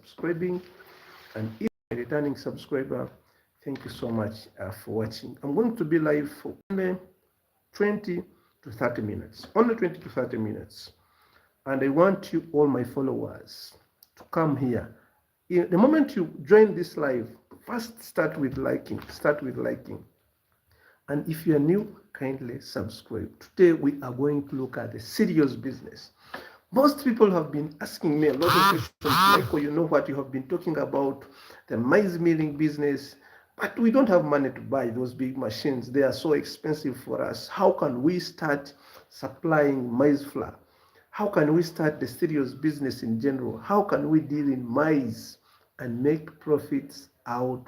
subscribing. And if you're a returning subscriber, thank you so much for watching. I'm going to be live for only 20 to 30 minutes. Only 20 to 30 minutes. And I want you, all my followers, to come here. The moment you join this live, first start with liking. Start with liking. And if you are new, kindly subscribe. Today we are going to look at the serious business. Most people have been asking me a lot of questions. Michael, you know what you have been talking about, the maize milling business, but we don't have money to buy those big machines. They are so expensive for us. How can we start supplying maize flour? How can we start the serious business in general? How can we deal in maize and make profits out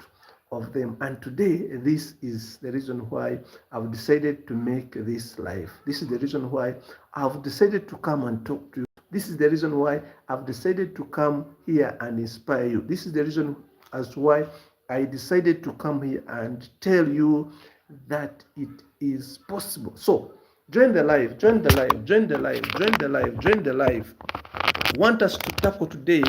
of them? And today, this is the reason why I've decided to make this live. This is the reason why I've decided to come and talk to you. This is the reason why I've decided to come here and inspire you. This is the reason as to why I decided to come here and tell you that it is possible. So join the live, join the live, join the live, join the live, join the live. I want us to tackle today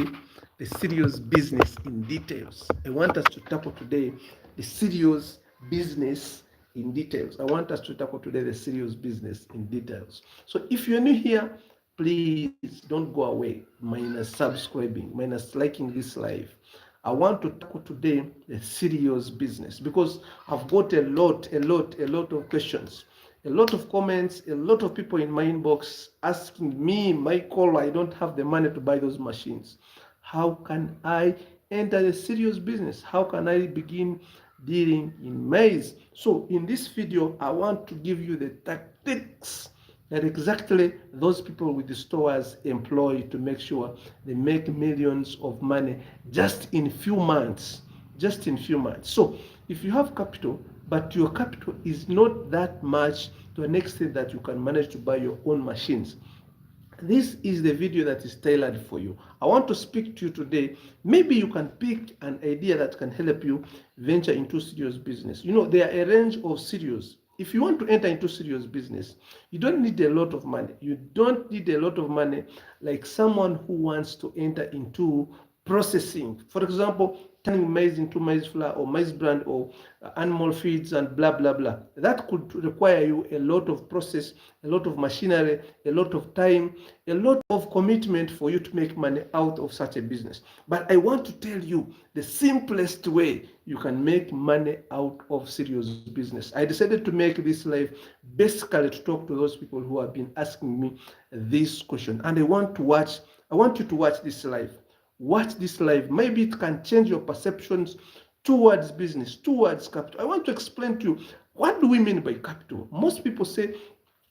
the serious business in details. I want us to tackle today the serious business in details. I want us to tackle today the serious business in details. So if you're new here, please don't go away, minus subscribing, minus liking this live. I want to tackle today the serious business because I've got a lot of questions, a lot of comments, a lot of people in my inbox asking me, Michael, I don't have the money to buy those machines. How can I enter the serious business? How can I begin dealing in maize? So in this video, I want to give you the tactics that exactly those people with the stores employ to make sure they make millions of money just in few months. Just in few months. So if you have capital, but your capital is not that much to an extent that you can manage to buy your own machines, this is the video that is tailored for you. I want to speak to you today. Maybe you can pick an idea that can help you venture into serious business. You know, there are a range of serious. If you want to enter into serious business, you don't need a lot of money. You don't need a lot of money like someone who wants to enter into processing. For example, turning maize into maize flour or maize bran or animal feeds and blah, blah, blah. That could require you a lot of process, a lot of machinery, a lot of time, a lot of commitment for you to make money out of such a business. But I want to tell you the simplest way you can make money out of serious business. I decided to make this live basically to talk to those people who have been asking me this question. And I want you to watch this live. Watch this live. Maybe it can change your perceptions towards business, towards capital. I want to explain to you, what do we mean by capital? Most people say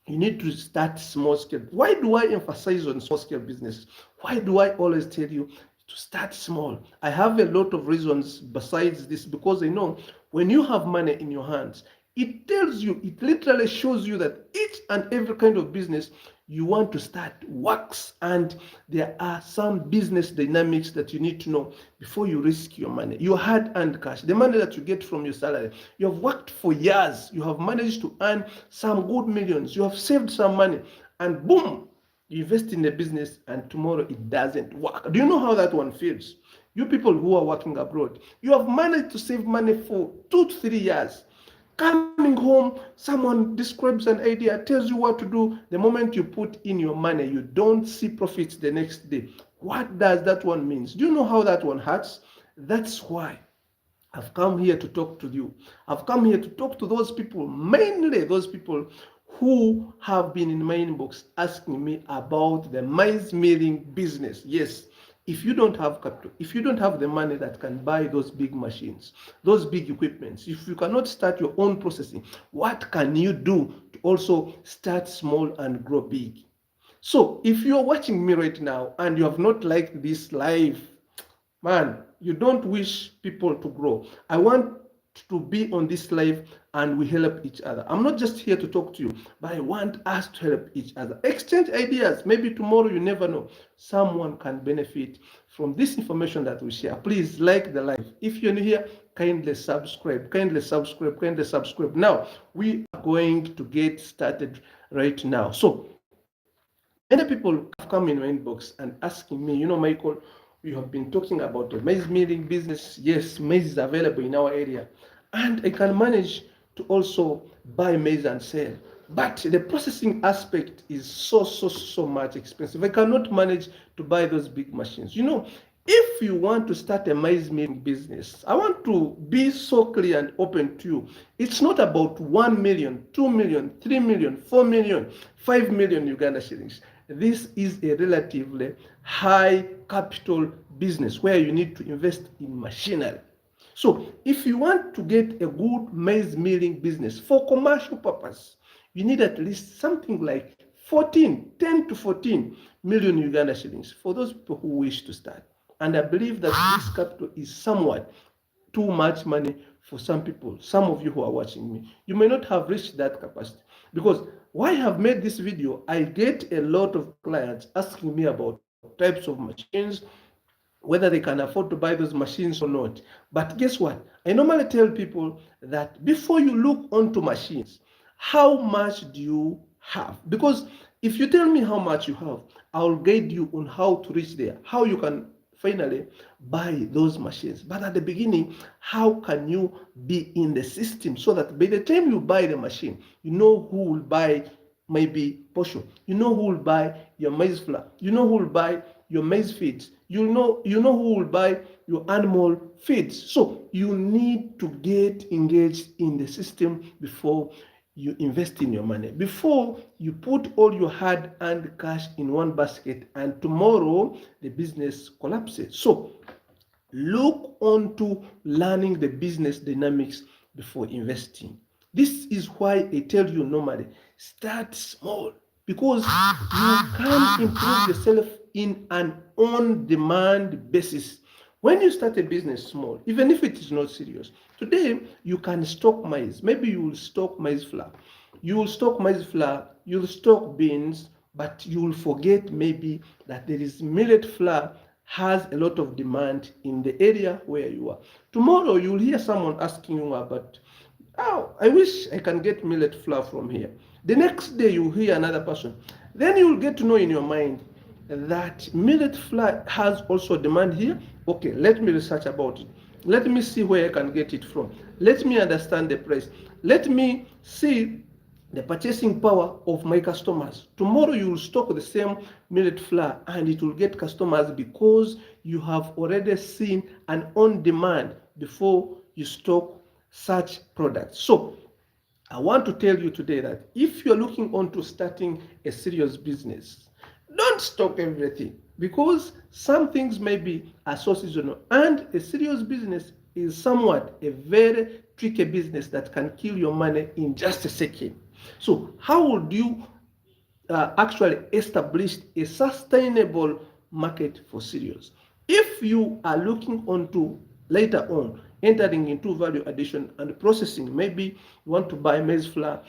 you need to start small scale. Why do I emphasize on small scale business? Why do I always tell you to start small? I have a lot of reasons besides this, because I know when you have money in your hands, it tells you, it literally shows you that each and every kind of business you want to start works, and there are some business dynamics that you need to know before you risk your money. Your hard-earned cash, the money that you get from your salary, you have worked for years, you have managed to earn some good millions, you have saved some money, and boom, you invest in a business and tomorrow it doesn't work. Do you know how that one feels? You people who are working abroad, you have managed to save money for 2 to 3 years. Coming home, someone describes an idea, tells you what to do. The moment you put in your money, you don't see profits the next day. What does that one mean? Do you know how that one hurts? That's why I've come here to talk to you. I've come here to talk to those people, mainly those people who have been in my inbox asking me about the maize milling business. Yes. If you don't have capital, if you don't have the money that can buy those big machines, those big equipments, if you cannot start your own processing, what can you do to also start small and grow big? So if you're watching me right now and you have not liked this live, man, you don't wish people to grow. I want to be on this live and we help each other. I'm not just here to talk to you, but I want us to help each other. Exchange ideas. Maybe tomorrow, you never know, someone can benefit from this information that we share. Please like the live. If you're new here, kindly subscribe, kindly subscribe, kindly subscribe. Now, we are going to get started right now. So, many people have come in my inbox and asking me, you know, Michael, We have been talking about the maize milling business. Yes, maize is available in our area, and I can manage to also buy maize and sell. But the processing aspect is so much expensive. I cannot manage to buy those big machines. If you want to start a maize milling business, I want to be so clear and open to you. It's not about 1 million, 2 million, 3 million, 4 million, 5 million Uganda shillings. This is a relatively high capital business where you need to invest in machinery. So if you want to get a good maize milling business for commercial purpose, you need at least something like 10 to 14 million Uganda shillings for those people who wish to start. And I believe that this capital is somewhat too much money for some people. Some of you who are watching me, you may not have reached that capacity. Because why I have made this video, I get a lot of clients asking me about types of machines, whether they can afford to buy those machines or not. But guess what? I normally tell people that before you look onto machines, how much do you have? Because if you tell me how much you have, I'll guide you on how to reach there, how you can finally buy those machines. But at the beginning, how can you be in the system so that by the time you buy the machine, you know who will buy maybe posho, you know who will buy your maize flour, you know who will buy your maize feeds, you know who will buy your animal feeds. So you need to get engaged in the system before you invest in your money, before you put all your hard-earned cash in one basket and tomorrow the business collapses. So look onto learning the business dynamics before investing. This is why I tell you normally, start small, because you can improve yourself in an on-demand basis. When you start a business small, even if it is not serious, today you can stock maize. Maybe you will stock maize flour. You'll stock beans, but you'll forget maybe that there is millet flour has a lot of demand in the area where you are. Tomorrow you'll hear someone asking you about, oh, I wish I can get millet flour from here. The next day you hear another person. Then you'll get to know in your mind that millet flour has also demand here. Okay, let me research about it. Let me see where I can get it from. Let me understand the price. Let me see the purchasing power of my customers. Tomorrow you will stock the same millet flour and it will get customers because you have already seen an on demand before you stock such products. So I want to tell you today that if you're looking on to starting a serious business, don't stock everything, because some things may be are so seasonal, and a serious business is somewhat a very tricky business that can kill your money in just a second. So how would you actually establish a sustainable market for cereals? If you are looking onto later on entering into value addition and processing, maybe you want to buy maize flour,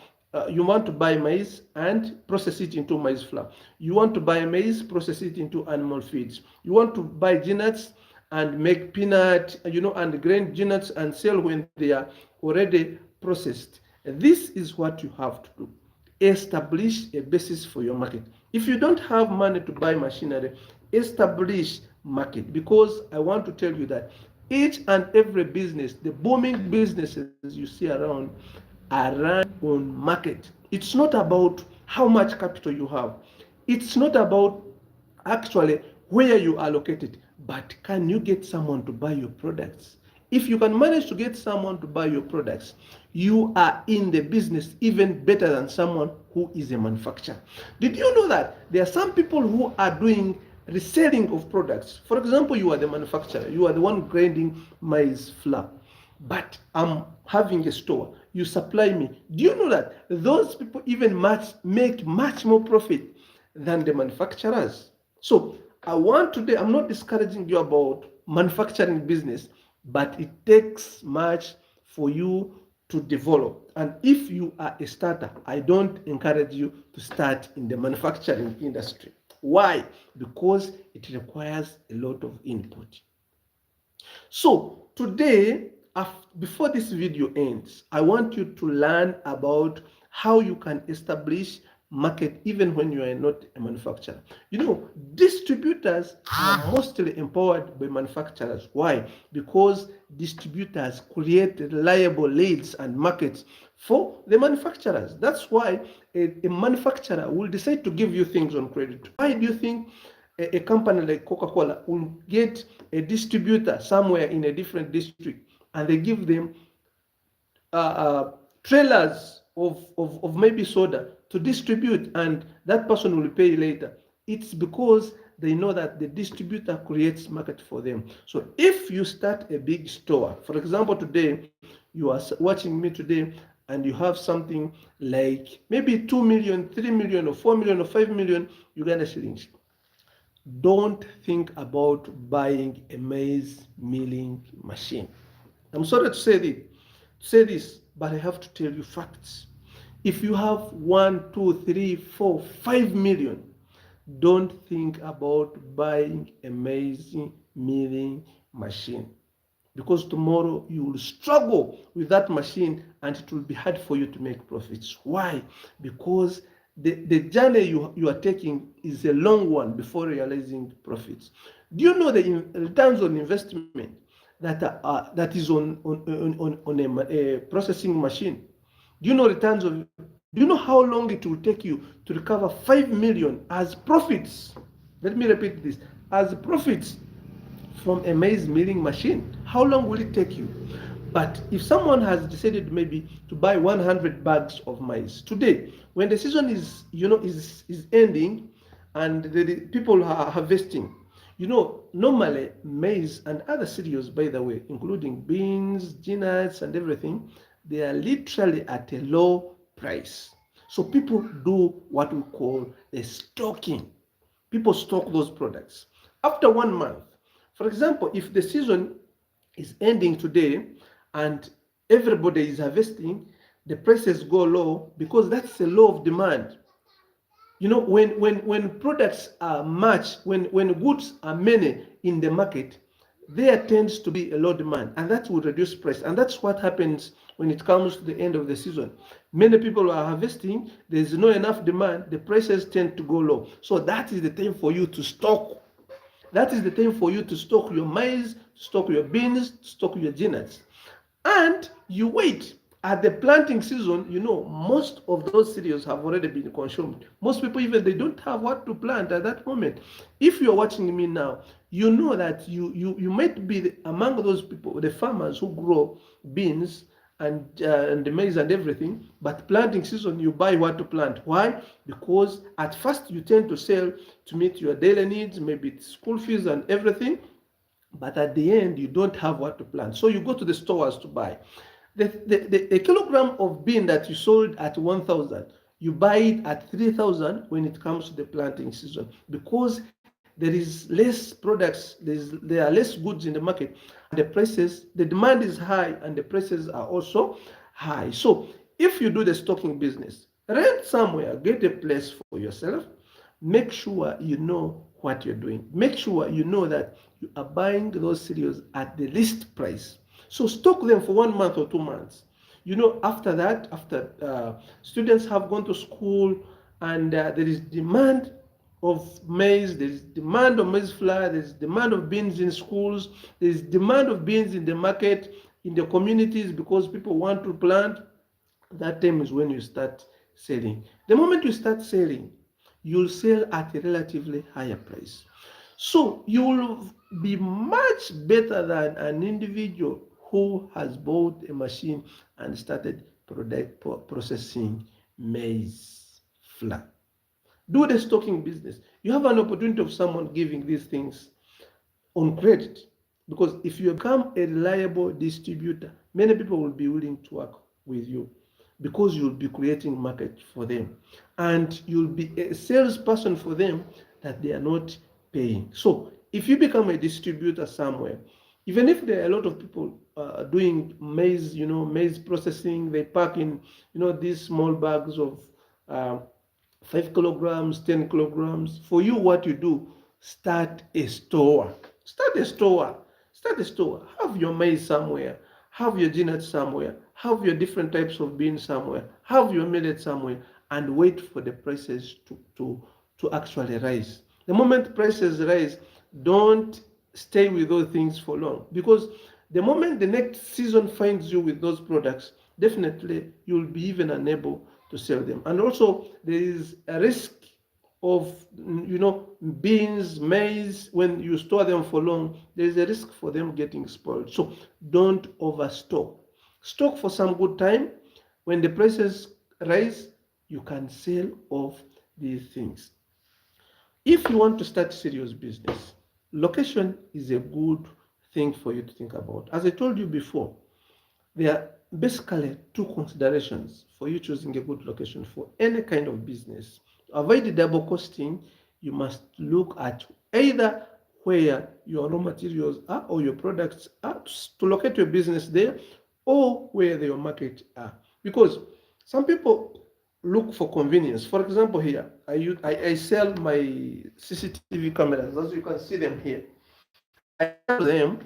you want to buy maize and process it into maize flour. You want to buy maize, process it into animal feeds. You want to buy nuts and make peanut, and grind nuts and sell when they are already processed. This is what you have to do. Establish a basis for your market. If you don't have money to buy machinery, establish market, because I want to tell you that each and every business, the booming businesses you see around, are run on market. It's not about how much capital you have. It's not about actually where you are located, but can you get someone to buy your products? If you can manage to get someone to buy your products, you are in the business even better than someone who is a manufacturer. Did you know that there are some people who are doing reselling of products? For example, you are the manufacturer, you are the one grinding maize flour, but I'm having a store, you supply me. Do you know that those people even make much more profit than the manufacturers? So I'm not discouraging you about manufacturing business, but it takes much for you to develop. And if you are a starter, I don't encourage you to start in the manufacturing industry. Why? Because it requires a lot of input. So today, before this video ends, I want you to learn about how you can establish market even when you are not a manufacturer. Distributors are mostly empowered by manufacturers. Why? Because distributors create reliable leads and markets for the manufacturers. That's why a manufacturer will decide to give you things on credit. Why do you think a company like Coca-Cola will get a distributor somewhere in a different district and they give them trailers of maybe soda to distribute, and that person will pay later? It's because they know that the distributor creates market for them. So if you start a big store, for example, today you are watching me today and you have something like maybe 2 million, 3 million, or 4 million, or 5 million Uganda shillings, don't think about buying a maize milling machine. I'm sorry to say this, but I have to tell you facts. If you have 1, 2, 3, 4, 5 million, don't think about buying a maize milling machine, because tomorrow you will struggle with that machine and it will be hard for you to make profits. Why? Because the journey you are taking is a long one before realizing profits. Do you know the returns on investment that is on a processing machine? Do you know returns of? Do you know how long it will take you to recover 5 million as profits? Let me repeat this: as profits from a maize milling machine. How long will it take you? But if someone has decided maybe to buy 100 bags of maize today, when the season is ending and the people are harvesting, normally maize and other cereals, by the way, including beans, peanuts, and everything, they are literally at a low price. So people do what we call a stocking. People stock those products. After 1 month, for example, if the season is ending today and everybody is harvesting, the prices go low because that's a law of demand. When products are much, when goods are many in the market, there tends to be a low demand, and that will reduce price. And that's what happens when it comes to the end of the season. Many people are harvesting, there's not enough demand, the prices tend to go low. So that is the time for you to stock. That is the time for you to stock your maize, stock your beans, stock your peanuts. And you wait. At the planting season, most of those cereals have already been consumed. Most people, even they don't have what to plant at that moment. If you're watching me now, you know that you might be among those people, the farmers who grow beans and the maize and everything, but planting season, you buy what to plant. Why? Because at first you tend to sell to meet your daily needs, maybe it's school fees and everything, but at the end you don't have what to plant. So you go to the stores to buy. A kilogram of bean that you sold at 1,000, you buy it at 3,000 when it comes to the planting season, because there is less products, there are less goods in the market, and the demand is high and the prices are also high. So if you do the stocking business, rent somewhere, get a place for yourself, make sure you know what you're doing. Make sure you know that you are buying those cereals at the least price. So stock them for 1 month or 2 months. After that, after students have gone to school and there is demand of maize, there is demand of maize flour, there is demand of beans in schools, there is demand of beans in the market, in the communities, because people want to plant. That time is when you start selling. The moment you start selling, you'll sell at a relatively higher price. So you will be much better than an individual who has bought a machine and started processing maize flour. Do the stocking business. You have an opportunity of someone giving these things on credit, because if you become a reliable distributor, many people will be willing to work with you, because you'll be creating market for them and you'll be a salesperson for them that they are not paying. So if you become a distributor somewhere, even if there are a lot of people doing maize, maize processing, they pack in, these small bags of 5 kilograms, 10 kilograms. For you, what you do, start a store. Start a store. Start a store. Have your maize somewhere. Have your peanuts somewhere. Have your different types of beans somewhere. Have your millet somewhere. and wait for the prices to actually rise. The moment prices rise, don't stay with those things for long, because the moment the next season finds you with those products, definitely you'll be even unable to sell them. And also there is a risk of, beans, maize, when you store them for long, there is a risk for them getting spoiled. So don't overstock. Stock for some good time. When the prices rise, you can sell off these things. If you want to start serious business, location is a good thing for you to think about. As I told you before, there are basically two considerations for you choosing a good location for any kind of business. To avoid the double costing, you must look at either where your raw materials are or your products are, to locate your business there, or where your market are. Because some people look for convenience. For example, here I sell my CCTV cameras, as you can see them here. I sell them,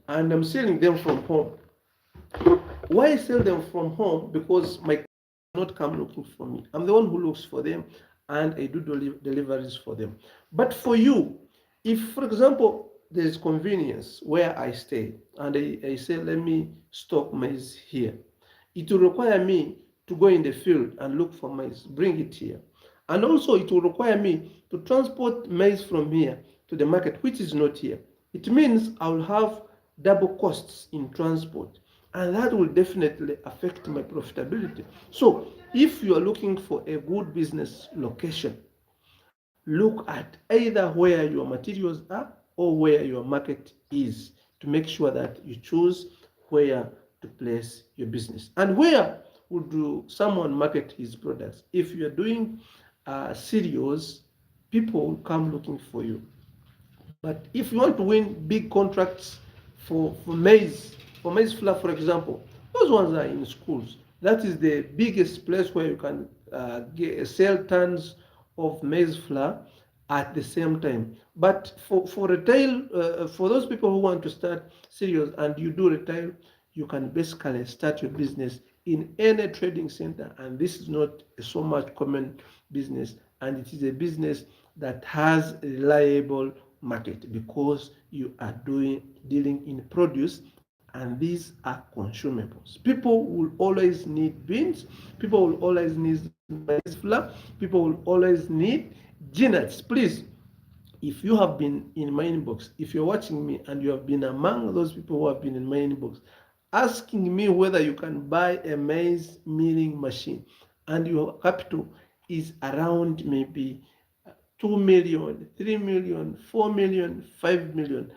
and I'm selling them from home. Why I sell them from home? Because my not come looking for me. I'm the one who looks for them, and I do deliveries for them. But for you, if for example there is convenience where I stay, and I say let me stock maize here, it will require me to go in the field and look for maize, bring it here. And also it will require me to transport maize from here to the market, which is not here. It means I will have double costs in transport, and that will definitely affect my profitability. So if you are looking for a good business location, look at either where your materials are or where your market is, to make sure that you choose where to place your business. And where would someone market his products? If you are doing cereals, people will come looking for you. But if you want to win big contracts for maize flour, for example, those ones are in schools. That is the biggest place where you can sell tons of maize flour at the same time. But for retail, for those people who want to start cereals and you do retail, you can basically start your business in any trading center, and this is not a so much common business, and it is a business that has a reliable market, because you are dealing in produce, and these are consumables. People will always need beans, people will always need maize flour, people will always need peanuts. Please, if you have been in my inbox, if you're watching me and you have been among those people who have been in my inbox asking me whether you can buy a maize milling machine, and your capital is around maybe 2 million, 3 million, 4 million, 5 million,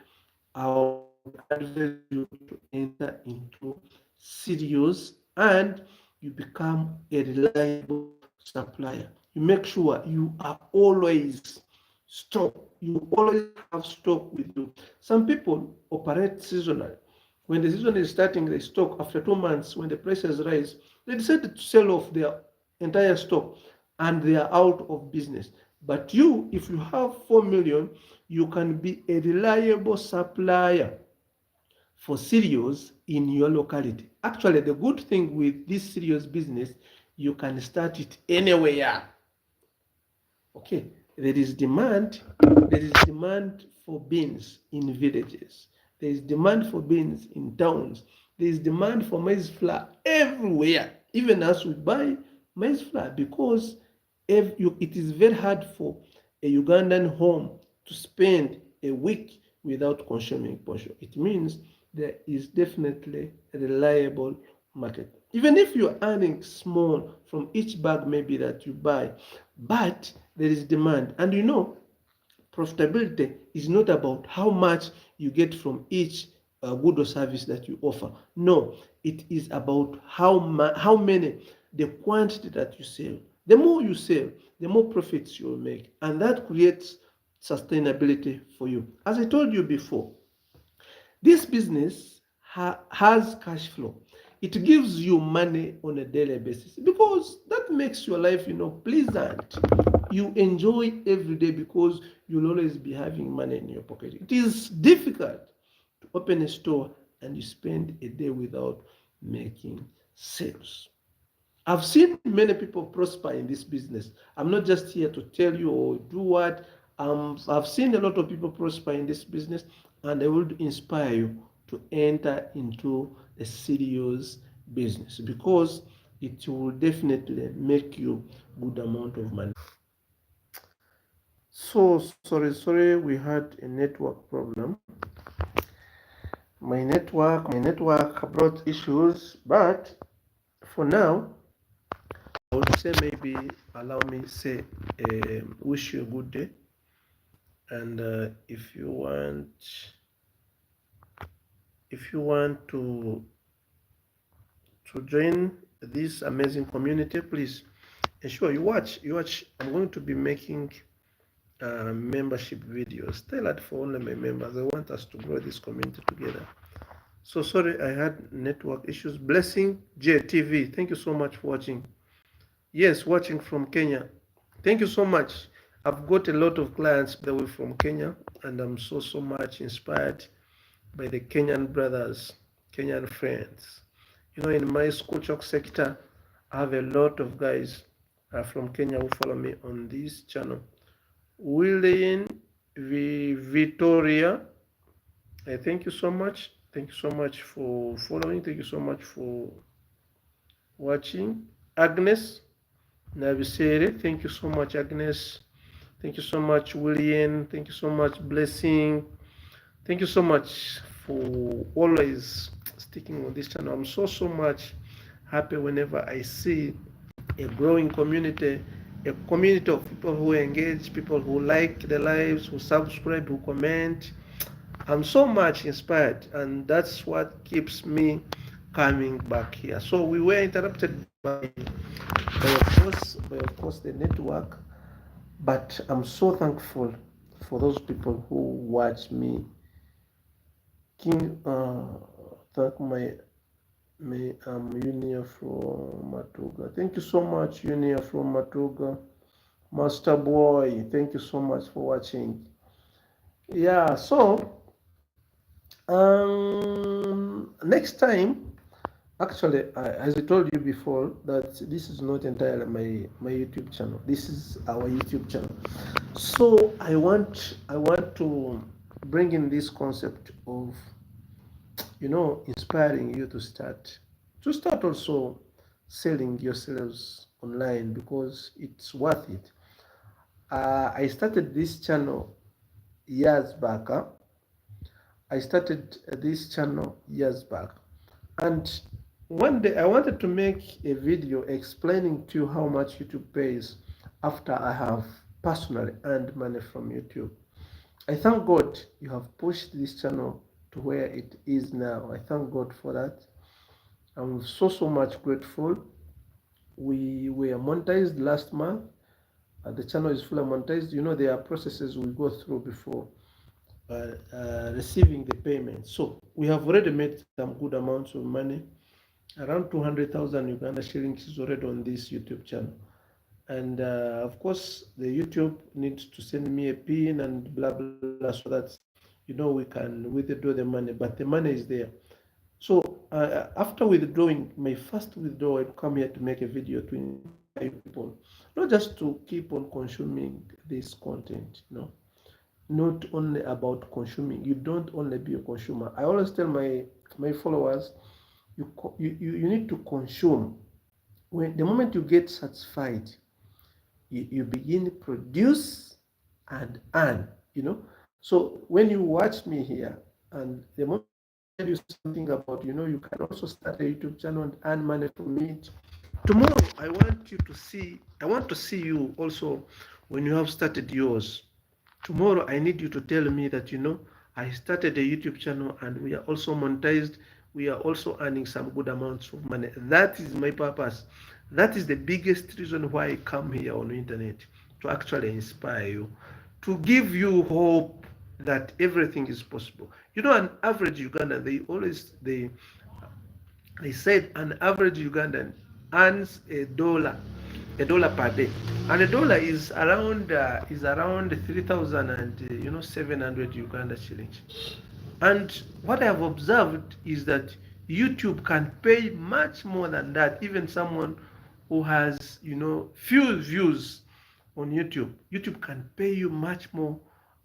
I would advise you to enter into serious, and you become a reliable supplier. You make sure you are always stock. You always have stock with you. Some people operate seasonally. When the season is starting, they stock. After 2 months, when the prices rise, they decide to sell off their entire stock, and they are out of business. But you, if you have 4 million, you can be a reliable supplier for cereals in your locality. Actually, the good thing with this cereals business, you can start it anywhere. Okay, there is demand for beans in villages. There is demand for beans in towns. There is demand for maize flour everywhere, even as we buy maize flour, because it is very hard for a Ugandan home to spend a week without consuming posho. It means there is definitely a reliable market. Even if you're earning small from each bag maybe that you buy, but there is demand. And profitability is not about how much you get from each good or service that you offer. No, it is about how many, the quantity that you sell. The more you sell, the more profits you will make, and that creates sustainability for you. As I told you before, this business has cash flow. It gives you money on a daily basis, because that makes your life, pleasant. You enjoy every day because you'll always be having money in your pocket. It is difficult to open a store and you spend a day without making sales. I've seen many people prosper in this business. I'm not just here to tell you or do what. I've seen a lot of people prosper in this business, and I would inspire you to enter into a serious business because it will definitely make you good amount of money. So sorry, we had a network problem. My network brought issues, but for now, I would say maybe allow me say wish you a good day, and if you want to join this amazing community, please ensure you watch. I'm going to be making membership videos tailored for only my members. I want us to grow this community together. So sorry, I had network issues. Blessing JTV, thank you so much for watching. Yes, watching from Kenya. Thank you so much. I've got a lot of clients that were from Kenya, and I'm so much inspired by the Kenyan brothers, Kenyan friends. In my Schoolchalk sector, I have a lot of guys from Kenya who follow me on this channel. William Victoria, thank you so much. Thank you so much for following. Thank you so much for watching. Agnes Navisere, thank you so much, Agnes. Thank you so much, William. Thank you so much, Blessing. Thank you so much for always sticking on this channel. I'm so much happy whenever I see a growing community, a community of people who engage, people who like the lives, who subscribe, who comment. I'm so much inspired, and that's what keeps me coming back here. So we were interrupted by of course the network, but I'm so thankful for those people who watch me. King, thank my Unia from Matuga. Thank you so much, Unia from Matuga. Master Boy, thank you so much for watching. Yeah, so next time, actually, as I told you before, that this is not entirely my YouTube channel. This is our YouTube channel. So I want to bring in this concept of inspiring you to start also selling yourselves online because it's worth it. I started this channel years back. I started this channel years back, and one day I wanted to make a video explaining to you how much YouTube pays after I have personally earned money from YouTube. I thank God you have pushed this channel to where it is now. I thank God for that. I'm so much grateful. We were monetized last month. The channel is fully monetized. There are processes we go through before receiving the payment. So we have already made some good amounts of money. Around 200,000 Uganda shillings is already on this YouTube channel. And of course, the YouTube needs to send me a pin and blah blah so that we can withdraw the money. But the money is there. So after withdrawing my first withdrawal, I come here to make a video to inspire people, not just to keep on consuming this content. Not only about consuming. You don't only be a consumer. I always tell my followers, you need to consume. When the moment you get satisfied, you begin to produce and earn. So when you watch me here, and the moment I tell you something about, you can also start a YouTube channel and earn money from it. Tomorrow, I want to see you also when you have started yours. Tomorrow, I need you to tell me that, I started a YouTube channel and we are also monetized. We are also earning some good amounts of money. That is my purpose. That is the biggest reason why I come here on the internet, to actually inspire you, to give you hope that everything is possible. An average Ugandan, they said an average Ugandan earns a dollar per day, and a dollar is around 3,000 and 700 Uganda shillings. And what I have observed is that YouTube can pay much more than that. Even someone who has, few views on YouTube. YouTube can pay you much more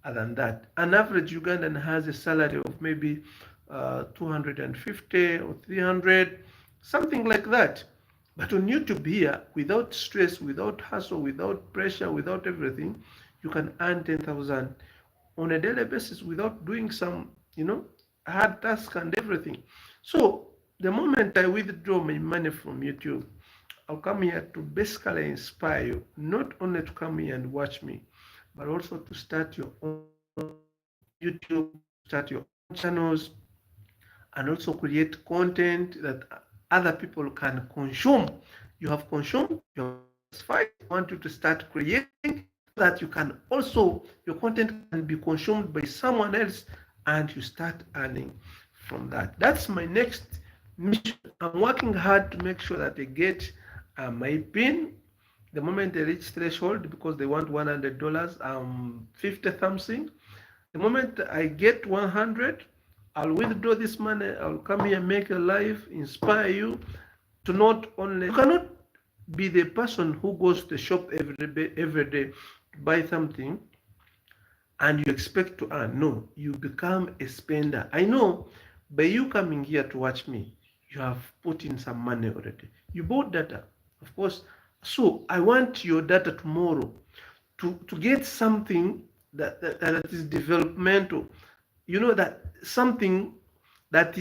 than that. An average Ugandan has a salary of maybe 250 or 300, something like that. But on YouTube here, without stress, without hassle, without pressure, without everything, you can earn 10,000 on a daily basis without doing some, hard task and everything. So the moment I withdraw my money from YouTube, I'll come here to basically inspire you, not only to come here and watch me, but also to start your own YouTube, start your own channels, and also create content that other people can consume. You have consumed, you have satisfied, I want you to start creating so that you can also, your content can be consumed by someone else and you start earning from that. That's my next mission. I'm working hard to make sure that I get my pin the moment they reach threshold, because they want $100, 50 something. The moment I get 100, I'll withdraw this money. I'll come here, make a live, inspire you to not only, you cannot be the person who goes to the shop every day to buy something and you expect to earn. No, you become a spender. I know by you coming here to watch me, you have put in some money already. You bought data, of course. So I want your data tomorrow to get something that is developmental. That something that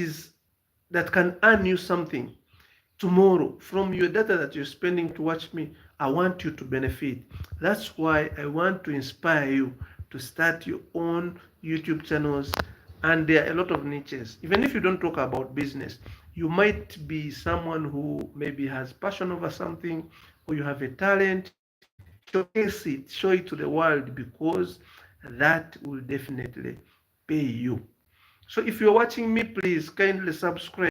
can earn you something tomorrow from your data that you're spending to watch me. I want you to benefit. That's why I want to inspire you to start your own YouTube channels. And there are a lot of niches. Even if you don't talk about business, you might be someone who maybe has passion over something, or you have a talent. Showcase it, show it to the world, because that will definitely pay you. So if you're watching me, please kindly subscribe.